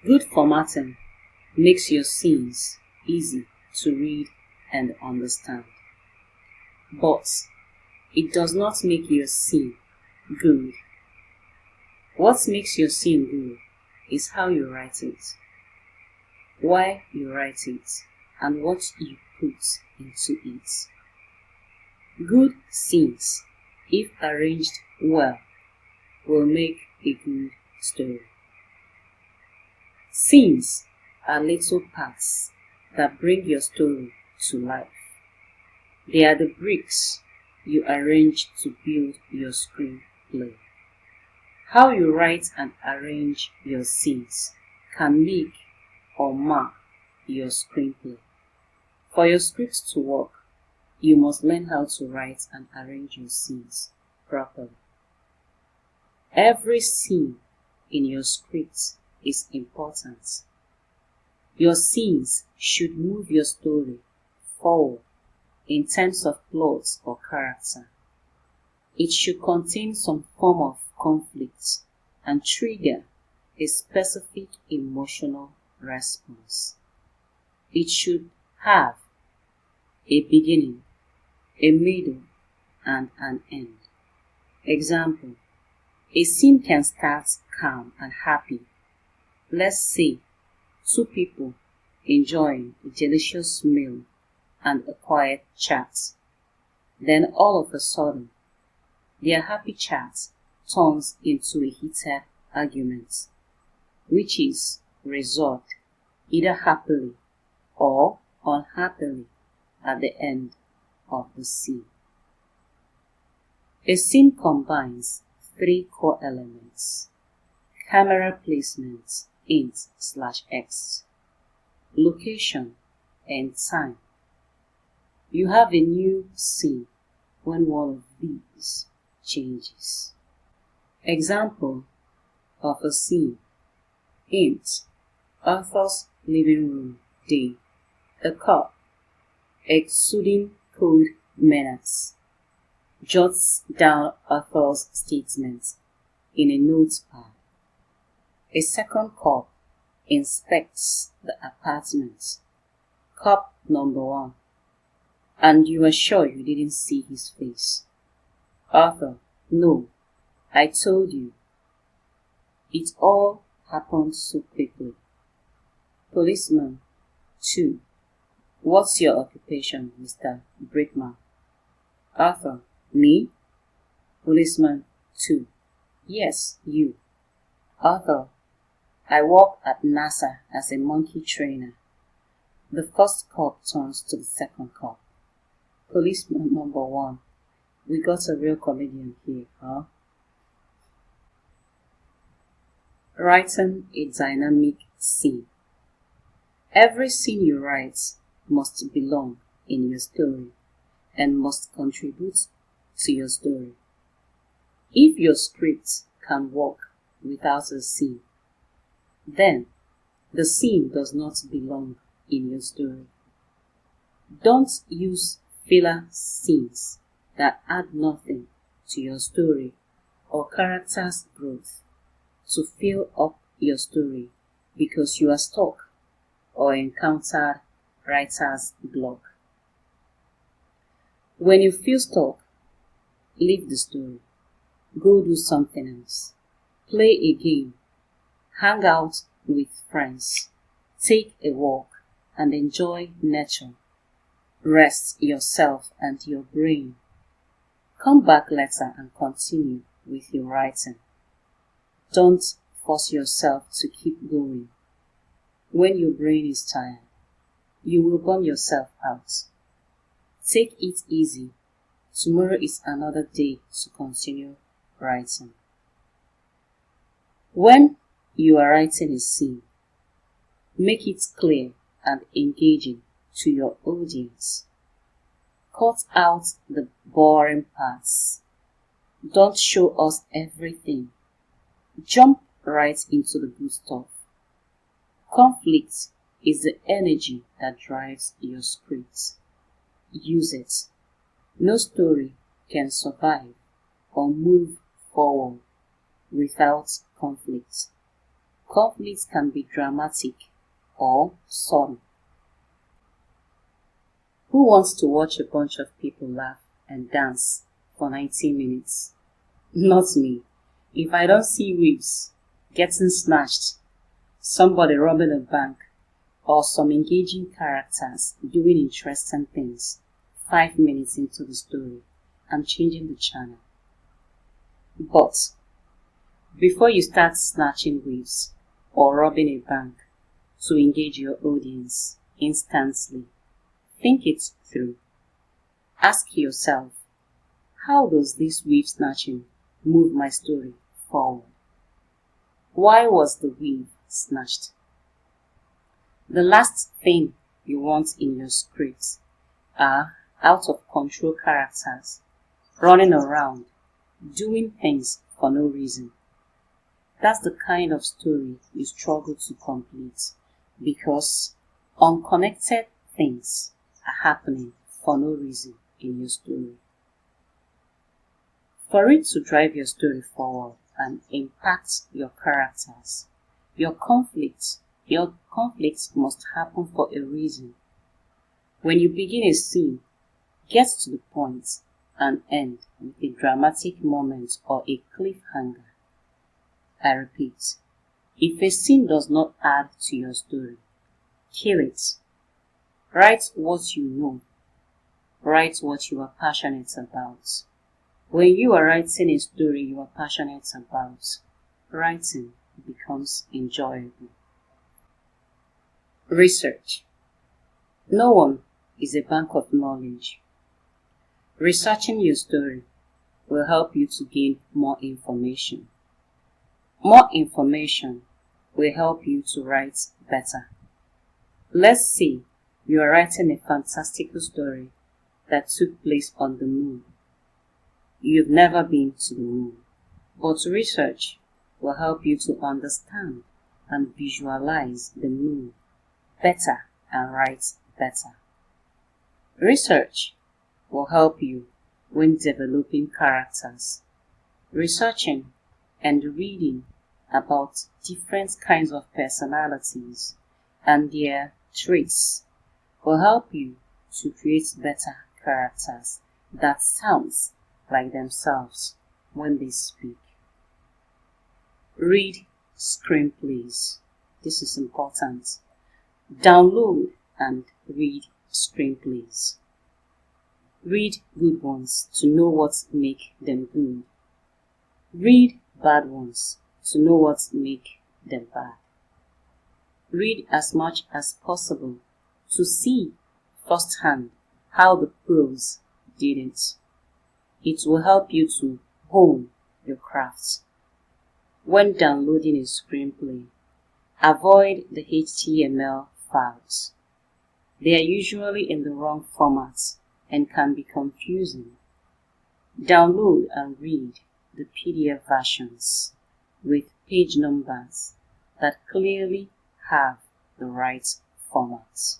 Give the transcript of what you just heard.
Good formatting makes your scenes easy to read and understand, but it does not make your scene good. What makes your scene good is how you write it, why you write it, and what you put into it. Good scenes, if arranged well, will make a good story. Scenes are little parts that bring your story to life. They are the bricks you arrange to build your screenplay. How you write and arrange your scenes can make or mark your screenplay. For your script to work, you must learn how to write and arrange your scenes properly. Every scene in your script is important. Your scenes should move your story forward in terms of plot or character. It should contain some form of conflict and trigger a specific emotional response. It should have a beginning, a middle, and an end. Example, a scene can start calm and happy. Let's say 2 people enjoying a delicious meal and a quiet chat. Then all of a sudden, their happy chat turns into a heated argument, which is resolved either happily or unhappily at the end of the scene. A scene combines 3 core elements: camera placement, int/x, location, and time. You have a new scene when one of these changes. Example of a scene: int, author's living room, day, a cop, exuding cold menace, jots down author's statements in a notepad. A second cop inspects the apartment, cop number 1, and you are sure you didn't see his face. Author: no, I told you. It all happened so quickly. Policeman: 2, what's your occupation, Mr. Brickman? Author: me. Policeman: 2, yes, you. Author: I work at NASA as a monkey trainer. The first cop turns to the second cop. Policeman number 1, we got a real comedian here, huh? Writing a dynamic scene. Every scene you write must belong in your story and must contribute to your story. If your script can work without a scene, then the scene does not belong in your story. Don't use filler scenes that add nothing to your story or character's growth to fill up your story because you are stuck or encountered writer's block. When you feel stuck, leave the story. Go do something else. Play a game. Hang out with friends. Take a walk and enjoy nature. Rest yourself and your brain. Come back later and continue with your writing. Don't force yourself to keep going. When your brain is tired, you will burn yourself out. Take it easy. Tomorrow is another day to continue writing. When you are writing a scene, make it clear and engaging to your audience. Cut out the boring parts. Don't show us everything. Jump right into the good stuff. Conflict is the energy that drives your script. Use it. No story can survive or move forward without conflict. Conflicts can be dramatic or subtle. Who wants to watch a bunch of people laugh and dance for 90 minutes? Not me. If I don't see whips getting snatched, somebody robbing a bank, or some engaging characters doing interesting things 5 minutes into the story, I'm changing the channel. But before you start snatching whips or robbing a bank to engage your audience instantly, think it through. Ask yourself, how does this weave snatching move my story forward? Why was the weave snatched? The last thing you want in your script are out of control characters running around, doing things for no reason. That's the kind of story you struggle to complete because unconnected things are happening for no reason in your story. For it to drive your story forward and impact your characters, your conflicts must happen for a reason. When you begin a scene, get to the point and end with a dramatic moment or a cliffhanger. I repeat, if a scene does not add to your story, kill it. Write what you know. Write what you are passionate about. When you are writing a story you are passionate about, writing becomes enjoyable. Research. No one is a bank of knowledge. Researching your story will help you to gain more information. More information will help you to write better. Let's say you are writing a fantastical story that took place on the moon. You've never been to the moon, but research will help you to understand and visualize the moon better and write better. Research will help you when developing characters. Researching and reading about different kinds of personalities and their traits will help you to create better characters that sounds like themselves when they speak. Read screenplays. This is important. Download and read screenplays. Read good ones to know what make them good. Read bad ones to know what make them bad. Read as much as possible to see firsthand how the pros did it. It will help you to hone your craft. When downloading a screenplay, avoid the HTML files. They are usually in the wrong format and can be confusing. Download and read the PDF versions with page numbers that clearly have the right format.